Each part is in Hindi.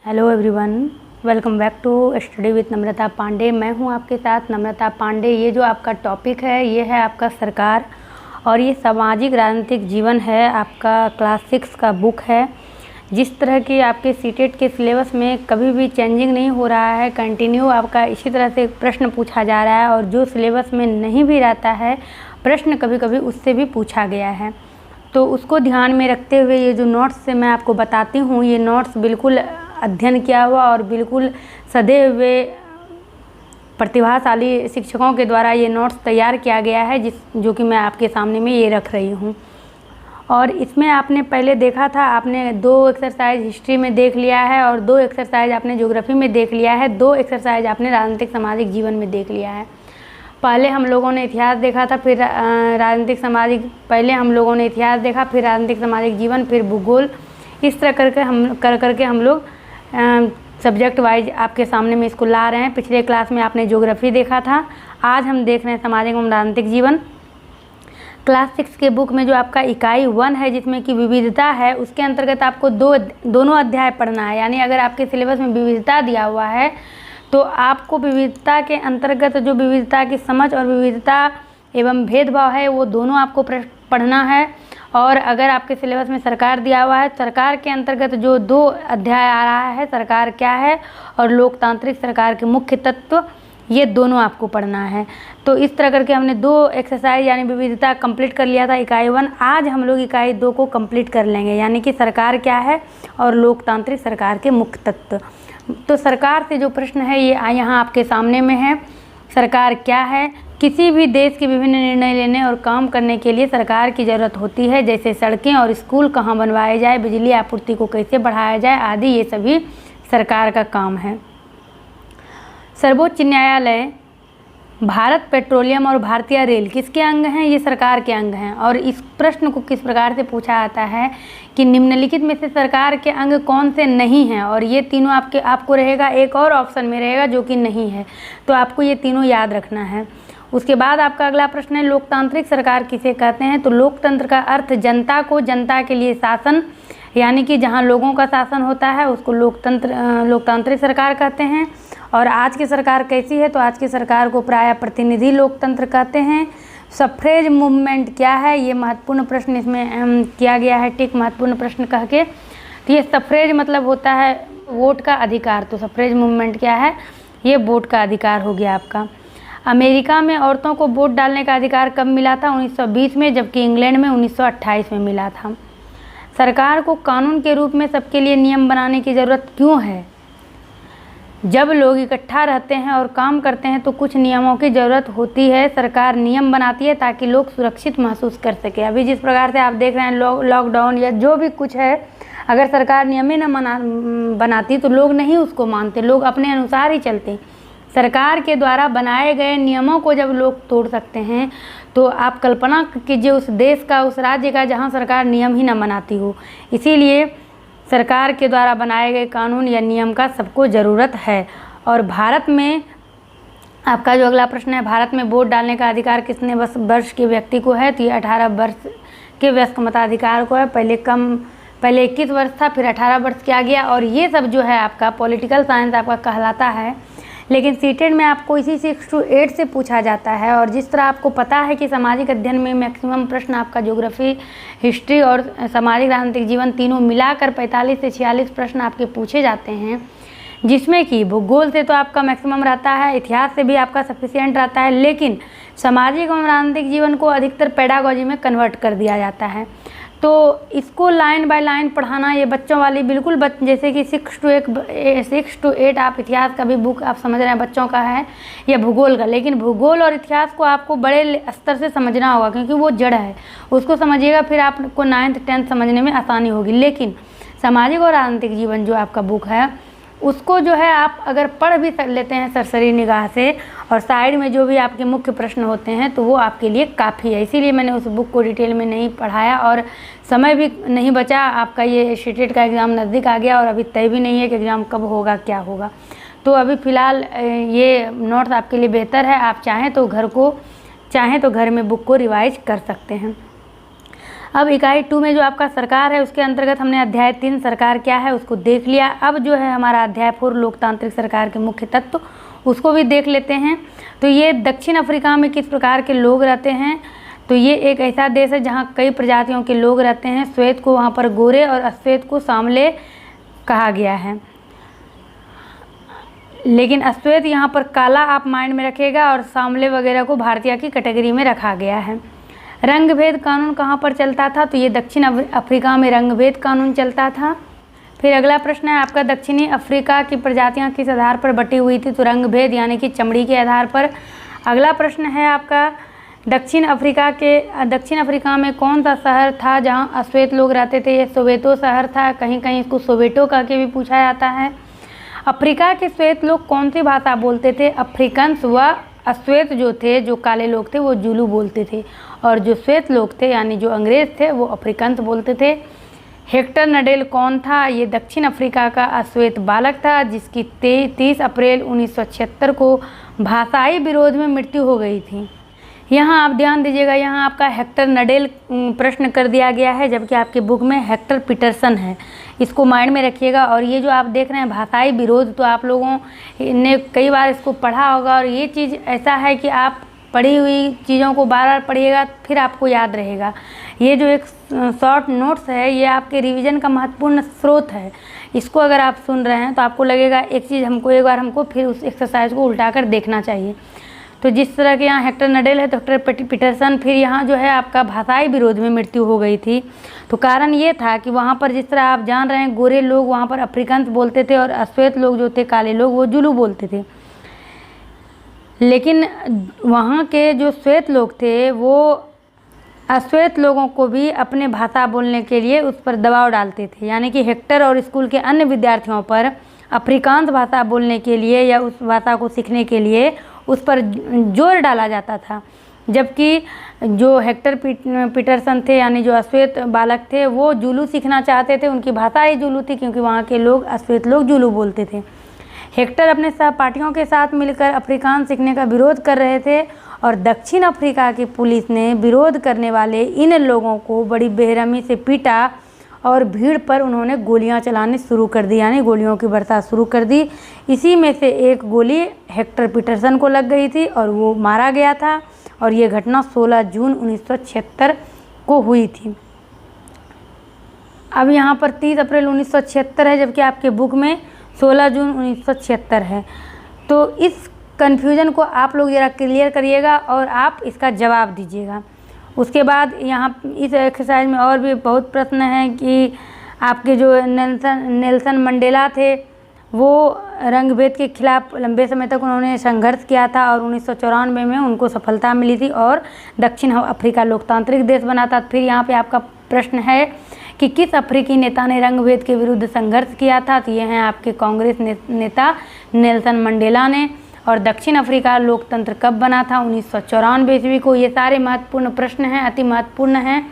Hello everyone, welcome back to study with Namrata Pandey. मैं हूं आपके साथ नम्रता पांडे। ये जो आपका टॉपिक है ये है आपका सरकार और ये सामाजिक राजनीतिक जीवन है। आपका क्लास 6 का बुक है। जिस तरह की आपके सीटेट के सिलेबस में कभी भी चेंजिंग नहीं हो रहा है, कंटिन्यू आपका इसी तरह से प्रश्न पूछा जा रहा है और जो सिलेबस में नहीं भी रहता है प्रश्न कभी कभी उससे भी पूछा गया है। तो उसको ध्यान में रखते हुए ये जो नोट्स से मैं आपको बताती हूँ, ये नोट्स बिल्कुल अध्ययन किया हुआ और बिल्कुल सधे हुए प्रतिभाशाली शिक्षकों के द्वारा ये नोट्स तैयार किया गया है, जो कि मैं आपके सामने में ये रख रही हूँ। और इसमें आपने पहले देखा था, आपने 2 एक्सरसाइज हिस्ट्री में देख लिया है और 2 एक्सरसाइज आपने ज्योग्राफी में देख लिया है, 2 एक्सरसाइज आपने राजनीतिक सामाजिक जीवन में देख लिया है। पहले हम लोगों ने इतिहास देखा था, फिर राजनीतिक सामाजिक, पहले हम लोगों ने इतिहास देखा, फिर राजनीतिक सामाजिक जीवन, फिर भूगोल। इस तरह करके हम लोग सब्जेक्ट वाइज आपके सामने में इसको ला रहे हैं। पिछले क्लास में आपने ज्योग्राफी देखा था, आज हम देख रहे हैं सामाजिक एवं राजनीतिक जीवन। क्लास 6 के बुक में जो आपका इकाई 1 है जिसमें कि विविधता है, उसके अंतर्गत आपको दोनों अध्याय पढ़ना है। यानी अगर आपके सिलेबस में विविधता दिया हुआ है तो आपको विविधता के अंतर्गत जो विविधता की समझ और विविधता एवं भेदभाव है वो दोनों आपको पढ़ना है। और अगर आपके सिलेबस में सरकार दिया हुआ है, सरकार के अंतर्गत जो 2 अध्याय आ रहा है, सरकार क्या है और लोकतांत्रिक सरकार के मुख्य तत्व, ये दोनों आपको पढ़ना है। तो इस तरह करके हमने 2 एक्सरसाइज यानी विविधता कंप्लीट कर लिया था, इकाई 1। आज हम लोग इकाई 2 को कंप्लीट कर लेंगे, यानी कि सरकार क्या है और लोकतांत्रिक सरकार के मुख्य तत्व। तो सरकार से जो प्रश्न है ये यहाँ आपके सामने में है। सरकार क्या है? किसी भी देश के विभिन्न निर्णय लेने और काम करने के लिए सरकार की ज़रूरत होती है, जैसे सड़कें और स्कूल कहाँ बनवाए जाए, बिजली आपूर्ति को कैसे बढ़ाया जाए आदि, ये सभी सरकार का काम है। सर्वोच्च न्यायालय, भारत पेट्रोलियम और भारतीय रेल किसके अंग हैं? ये सरकार के अंग हैं। और इस प्रश्न को किस प्रकार से पूछा जाता है कि निम्नलिखित में से सरकार के अंग कौन से नहीं हैं? और ये तीनों आपको रहेगा, एक और ऑप्शन में रहेगा जो कि नहीं है, तो आपको ये तीनों याद रखना है। उसके बाद आपका अगला प्रश्न है, लोकतांत्रिक सरकार किसे कहते हैं? तो लोकतंत्र का अर्थ जनता को, जनता के लिए शासन, यानी कि जहाँ लोगों का शासन होता है उसको लोकतांत्रिक सरकार कहते हैं। और आज की सरकार कैसी है? तो आज की सरकार को प्रायः प्रतिनिधि लोकतंत्र कहते हैं। सफ्रेज मूवमेंट क्या है? ये महत्वपूर्ण प्रश्न इसमें किया गया है, टिक महत्वपूर्ण प्रश्न कह के। तो ये सफ्रेज मतलब होता है वोट का अधिकार, तो सफ्रेज मूवमेंट क्या है? ये वोट का अधिकार हो गया आपका। अमेरिका में औरतों को वोट डालने का अधिकार कब मिला था? 1920 में, जबकि इंग्लैंड में 1928 में मिला था। सरकार को कानून के रूप में सबके लिए नियम बनाने की ज़रूरत क्यों है? जब लोग इकट्ठा रहते हैं और काम करते हैं तो कुछ नियमों की ज़रूरत होती है। सरकार नियम बनाती है ताकि लोग सुरक्षित महसूस कर सके। अभी जिस प्रकार से आप देख रहे हैं लॉकडाउन या जो भी कुछ है, अगर सरकार नियम ही न बनाती तो लोग नहीं उसको मानते, लोग अपने अनुसार ही चलते। सरकार के द्वारा बनाए गए नियमों को जब लोग तोड़ सकते हैं तो आप कल्पना कीजिए उस देश का, उस राज्य का जहां सरकार नियम ही न बनाती हो। इसीलिए सरकार के द्वारा बनाए गए कानून या नियम का सबको ज़रूरत है। और भारत में आपका जो अगला प्रश्न है, भारत में वोट डालने का अधिकार कितने वर्ष के व्यक्ति को है? तो ये 18 वर्ष के वयस्क मताधिकार को है। पहले 21 वर्ष था, फिर 18 वर्ष किया गया। और ये सब जो है आपका पॉलिटिकल साइंस आपका कहलाता है, लेकिन सीटेट में आपको इसी 6 to 8 से पूछा जाता है। और जिस तरह आपको पता है कि सामाजिक अध्ययन में मैक्सिमम प्रश्न आपका ज्योग्राफी, हिस्ट्री और सामाजिक राजनीतिक जीवन तीनों मिलाकर 45 से 46 प्रश्न आपके पूछे जाते हैं, जिसमें कि भूगोल से तो आपका मैक्सिमम रहता है, इतिहास से भी आपका सफिशिएंट रहता है, लेकिन सामाजिक और राजनीतिक जीवन को अधिकतर पेडागोजी में कन्वर्ट कर दिया जाता है। तो इसको लाइन बाय लाइन पढ़ाना ये बच्चों वाली बिल्कुल जैसे कि 6 to 8 आप इतिहास का भी बुक आप समझ रहे हैं बच्चों का है या भूगोल का, लेकिन भूगोल और इतिहास को आपको बड़े स्तर से समझना होगा क्योंकि वो जड़ है, उसको समझिएगा फिर आपको 9th 10th समझने में आसानी होगी। लेकिन सामाजिक और राजनीतिक जीवन जो आपका बुक है उसको जो है आप अगर पढ़ भी लेते हैं सरसरी निगाह से और साइड में जो भी आपके मुख्य प्रश्न होते हैं तो वो आपके लिए काफ़ी है। इसीलिए मैंने उस बुक को डिटेल में नहीं पढ़ाया और समय भी नहीं बचा। आपका ये सीटेट का एग्ज़ाम नज़दीक आ गया और अभी तय भी नहीं है कि एग्ज़ाम कब होगा, क्या होगा। तो अभी फ़िलहाल ये नोट्स आपके लिए बेहतर है। आप चाहें तो घर में बुक को रिवाइज कर सकते हैं। अब इकाई 2 में जो आपका सरकार है उसके अंतर्गत हमने अध्याय 3 सरकार क्या है उसको देख लिया। अब जो है हमारा अध्याय 4 लोकतांत्रिक सरकार के मुख्य तत्व, उसको भी देख लेते हैं। तो ये दक्षिण अफ्रीका में किस प्रकार के लोग रहते हैं। तो ये एक ऐसा देश है जहाँ कई प्रजातियों के लोग रहते हैं। श्वेत को वहाँ पर गोरे और अश्वेत को सांवले कहा गया है, लेकिन अश्वेत यहाँ पर काला आप माइंड में रखिएगा और सांवले वगैरह को भारतीय की कैटेगरी में रखा गया है। रंग भेद कानून कहाँ पर चलता था। तो ये दक्षिण अफ्रीका में रंग भेद कानून चलता था। फिर अगला प्रश्न है आपका, दक्षिणी अफ्रीका की प्रजातियाँ किस आधार पर बटी हुई थी। तो रंग भेद यानी कि चमड़ी के आधार पर। अगला प्रश्न है आपका, दक्षिण अफ्रीका में कौन सा शहर था जहाँ अश्वेत लोग रहते थे। ये सोवेटो शहर था, कहीं कहीं इसको सोवेटो कह के भी पूछा जाता है। अफ्रीका के श्वेत लोग कौन सी भाषा बोलते थे। अफ्रीकन्स व अश्वेत जो थे, जो काले लोग थे, वो जुलू बोलते थे, और जो श्वेत लोग थे यानी जो अंग्रेज थे वो अफ्रीकन्स बोलते थे। हेक्टर नडेल कौन था। ये दक्षिण अफ्रीका का अश्वेत बालक था जिसकी 30 अप्रैल 1976 को भाषाई विरोध में मृत्यु हो गई थी। यहाँ आप ध्यान दीजिएगा, यहाँ आपका हेक्टर नडेल प्रश्न कर दिया गया है, जबकि आपके बुक में हेक्टर पीटरसन है। इसको माइंड में रखिएगा। और ये जो आप देख रहे हैं भाषाई विरोध, तो आप लोगों ने कई बार इसको पढ़ा होगा, और ये चीज़ ऐसा है कि आप पढ़ी हुई चीज़ों को बार बार पढ़िएगा फिर आपको याद रहेगा। ये जो एक शॉर्ट नोट्स है ये आपके रिवीजन का महत्वपूर्ण स्रोत है। इसको अगर आप सुन रहे हैं तो आपको लगेगा एक चीज़ एक बार हमको फिर उस एक्सरसाइज को उल्टा कर देखना चाहिए। तो जिस तरह के यहाँ हेक्टर नडेल है तो हेक्टर पीटरसन, फिर यहाँ जो है आपका भाषाई विरोध में मृत्यु हो गई थी। तो कारण ये था कि वहाँ पर जिस तरह आप जान रहे हैं गोरे लोग वहाँ पर अफ्रीकन्स बोलते थे और अश्वेत लोग जो थे काले लोग वो जुलू बोलते थे, लेकिन वहाँ के जो श्वेत लोग थे वो अश्वेत लोगों को भी अपने भाषा बोलने के लिए उस पर दबाव डालते थे। यानी कि हेक्टर और स्कूल के अन्य विद्यार्थियों पर अफ्रीकांस भाषा बोलने के लिए या उस भाषा को सीखने के लिए उस पर जोर डाला जाता था। जबकि जो हेक्टर पीटरसन थे यानी जो अश्वेत बालक थे वो जुलू सीखना चाहते थे, उनकी भाषा ही जुलू थी क्योंकि वहाँ के लोग अश्वेत लोग जुलू बोलते थे। हेक्टर अपने सहपाठियों के साथ मिलकर अफ्रीकांस सीखने का विरोध कर रहे थे और दक्षिण अफ्रीका की पुलिस ने विरोध करने वाले इन लोगों को बड़ी बेरहमी से पीटा और भीड़ पर उन्होंने गोलियां चलाने शुरू कर दी, यानी गोलियों की बरसात शुरू कर दी। इसी में से एक गोली हेक्टर पीटरसन को लग गई थी और वो मारा गया था, और ये घटना 16 जून 1976 को हुई थी। अब यहाँ पर 30 अप्रैल 1976 है, जबकि आपके बुक में 16 जून 1976 है। तो इस कन्फ्यूज़न को आप लोग ज़रा क्लियर करिएगा और आप इसका जवाब दीजिएगा। उसके बाद यहाँ इस एक्सरसाइज में और भी बहुत प्रश्न हैं कि आपके जो नेल्सन मंडेला थे वो रंग भेद के खिलाफ लंबे समय तक उन्होंने संघर्ष किया था और 1994 में उनको सफलता मिली थी और दक्षिण अफ्रीका लोकतांत्रिक देश बना था। फिर यहाँ पे आपका प्रश्न है कि किस अफ्रीकी नेता ने रंग भेद के विरुद्ध संघर्ष किया था। तो ये हैं आपके कांग्रेस नेता नेल्सन मंडेला ने। और दक्षिण अफ्रीका लोकतंत्र कब बना था, 1994 ईस्वी को। ये सारे महत्वपूर्ण प्रश्न हैं, अति महत्वपूर्ण हैं।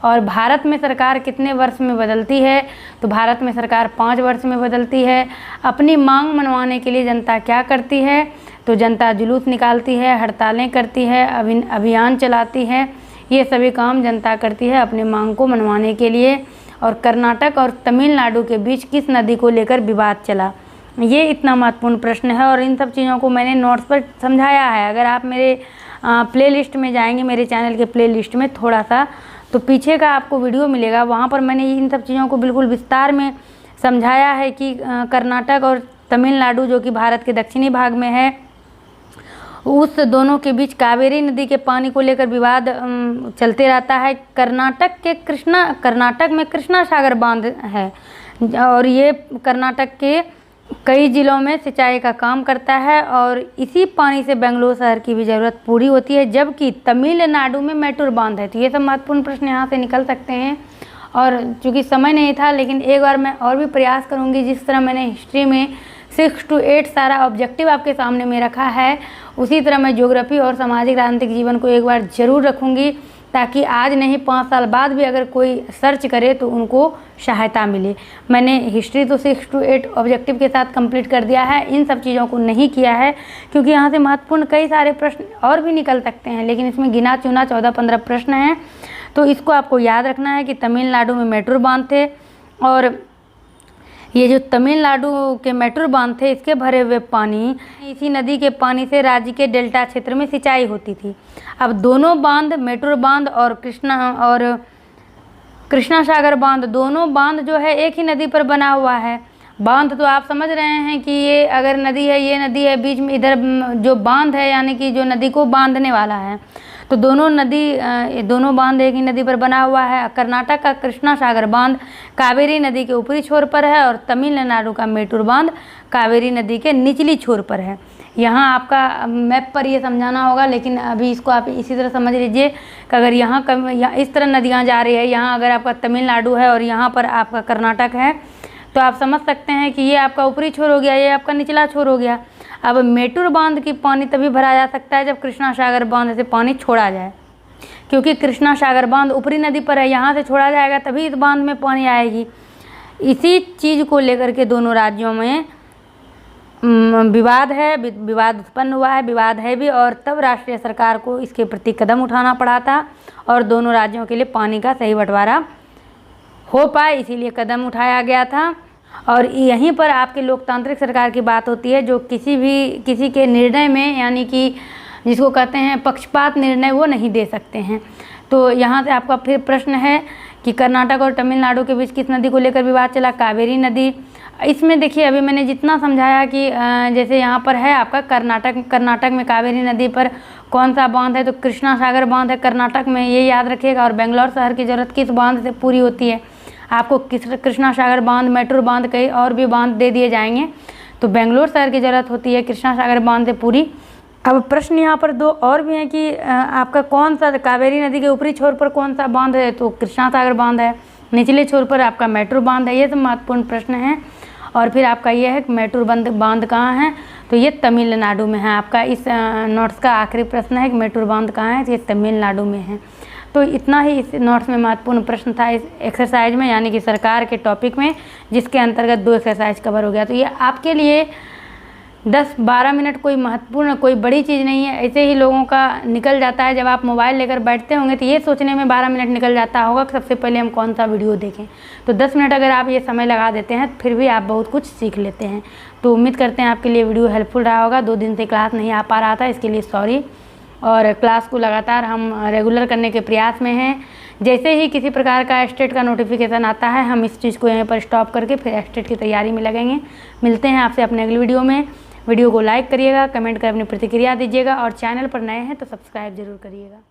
और भारत में सरकार कितने वर्ष में बदलती है, तो भारत में सरकार 5 वर्ष में बदलती है। अपनी मांग मनवाने के लिए जनता क्या करती है, तो जनता जुलूस निकालती है, हड़तालें करती है, अभियान चलाती है। ये सभी काम जनता करती है अपने मांग को मनवाने के लिए। और कर्नाटक और तमिलनाडु के बीच किस नदी को लेकर विवाद चला, ये इतना महत्वपूर्ण प्रश्न है। और इन सब चीज़ों को मैंने नोट्स पर समझाया है। अगर आप मेरे प्लेलिस्ट में जाएंगे, मेरे चैनल के प्लेलिस्ट में थोड़ा सा, तो पीछे का आपको वीडियो मिलेगा, वहाँ पर मैंने इन सब चीज़ों को बिल्कुल विस्तार में समझाया है कि कर्नाटक और तमिलनाडु जो कि भारत के दक्षिणी भाग में है, उस दोनों के बीच कावेरी नदी के पानी को लेकर विवाद चलते रहता है। कर्नाटक में कृष्णा सागर बांध है और ये कर्नाटक के कई ज़िलों में सिंचाई का काम करता है और इसी पानी से बेंगलोर शहर की भी ज़रूरत पूरी होती है। जबकि तमिलनाडु में मैटूर बांध है। तो ये सब महत्वपूर्ण प्रश्न यहाँ से निकल सकते हैं। और चूँकि समय नहीं था, लेकिन एक बार मैं और भी प्रयास करूँगी, जिस तरह मैंने हिस्ट्री में 6 to 8 सारा ऑब्जेक्टिव आपके सामने में रखा है, उसी तरह मैं ज्योग्राफी और सामाजिक राजनीतिक जीवन को एक बार ज़रूर रखूँगी, ताकि आज नहीं 5 साल बाद भी अगर कोई सर्च करे तो उनको सहायता मिले। मैंने हिस्ट्री तो 6 to 8 ऑब्जेक्टिव के साथ कंप्लीट कर दिया है, इन सब चीज़ों को नहीं किया है क्योंकि यहाँ से महत्वपूर्ण कई सारे प्रश्न और भी निकल सकते हैं, लेकिन इसमें गिना चुना 14-15 प्रश्न हैं। तो इसको आपको याद रखना है कि तमिलनाडु में मैटूर बांध थे, और ये जो तमिलनाडु के मैटूर बांध थे इसके भरे हुए पानी, इसी नदी के पानी से राज्य के डेल्टा क्षेत्र में सिंचाई होती थी। अब दोनों बांध, मैटूर बांध और कृष्णा सागर बांध, दोनों बांध जो है एक ही नदी पर बना हुआ है। बांध तो आप समझ रहे हैं कि ये अगर नदी है, ये नदी है, बीच में इधर जो बांध है यानी कि जो नदी को बांधने वाला है, तो दोनों बांध एक ही नदी पर बना हुआ है। कर्नाटक का कृष्णा सागर बांध कावेरी नदी के ऊपरी छोर पर है और तमिलनाडु का मैटूर बांध कावेरी नदी के निचली छोर पर है। यहाँ आपका मैप पर ये समझाना होगा, लेकिन अभी इसको आप इसी तरह समझ लीजिए कि अगर यहाँ इस तरह नदियाँ जा रही है, यहाँ अगर आपका तमिलनाडु है और यहाँ पर आपका कर्नाटक है, तो आप समझ सकते हैं कि ये आपका ऊपरी छोर हो गया, ये आपका निचला छोर हो गया। अब मैटूर बांध की पानी तभी भरा जा सकता है जब कृष्णा सागर बांध से पानी छोड़ा जाए, क्योंकि कृष्णा सागर बांध ऊपरी नदी पर है, यहाँ से छोड़ा जाएगा तभी इस बांध में पानी आएगी। इसी चीज़ को लेकर के दोनों राज्यों में विवाद है, विवाद उत्पन्न हुआ है, विवाद है भी, और तब राष्ट्रीय सरकार को इसके प्रति कदम उठाना पड़ा था और दोनों राज्यों के लिए पानी का सही बंटवारा हो पाए, इसीलिए कदम उठाया गया था। और यहीं पर आपके लोकतांत्रिक सरकार की बात होती है, जो किसी के निर्णय में, यानी कि जिसको कहते हैं पक्षपात निर्णय, वो नहीं दे सकते हैं। तो यहाँ से आपका फिर प्रश्न है कि कर्नाटक और तमिलनाडु के बीच किस नदी को लेकर विवाद चला? कावेरी नदी। इसमें देखिए अभी मैंने जितना समझाया कि जैसे यहाँ पर है आपका कर्नाटक में कावेरी नदी पर कौन सा बांध है, तो कृष्णा सागर बांध है कर्नाटक में, ये याद रखिएगा। और बेंगलोर शहर की ज़रूरत किस बांध से पूरी होती है? आपको कृष्णा सागर बांध, मैटूर बांध, कई और भी बांध दे दिए जाएंगे, तो बेंगलोर शहर की ज़रूरत होती है कृष्णा सागर बांध से पूरी। अब प्रश्न यहाँ पर 2 और भी हैं कि आपका कौन सा, कावेरी नदी के ऊपरी छोर पर कौन सा बांध है, तो कृष्णा सागर बांध है, निचले छोर पर आपका मैटूर बांध है। ये सब महत्वपूर्ण प्रश्न हैं। और फिर आपका ये है कि मैटूर बांध कहाँ है, तो ये तमिलनाडु में है। आपका इस नोट्स का आखिरी प्रश्न है कि मैटूर बांध कहाँ है, तो ये तमिलनाडु में है। तो इतना ही इस नोट्स में महत्वपूर्ण प्रश्न था इस एक्सरसाइज में, यानी कि सरकार के टॉपिक में, जिसके अंतर्गत 2 एक्सरसाइज कवर हो गया। तो ये आपके लिए 10-12 मिनट कोई महत्वपूर्ण, कोई बड़ी चीज़ नहीं है। ऐसे ही लोगों का निकल जाता है, जब आप मोबाइल लेकर बैठते होंगे तो ये सोचने में 12 मिनट निकल जाता होगा कि सबसे पहले हम कौन सा वीडियो देखें। तो 10 मिनट अगर आप ये समय लगा देते हैं फिर भी आप बहुत कुछ सीख लेते हैं। तो उम्मीद करते हैं आपके लिए वीडियो हेल्पफुल रहा होगा। 2 दिन से क्लास नहीं आ पा रहा था, इसके लिए सॉरी। और क्लास को लगातार हम रेगुलर करने के प्रयास में हैं। जैसे ही किसी प्रकार का स्टेट का नोटिफिकेशन आता है, हम इस चीज़ को यहीं पर स्टॉप करके फिर स्टेट की तैयारी में लगेंगे। मिलते हैं आपसे अपने अगली वीडियो में। वीडियो को लाइक करिएगा, कमेंट कर अपनी प्रतिक्रिया दीजिएगा, और चैनल पर नए हैं तो सब्सक्राइब जरूर करिएगा।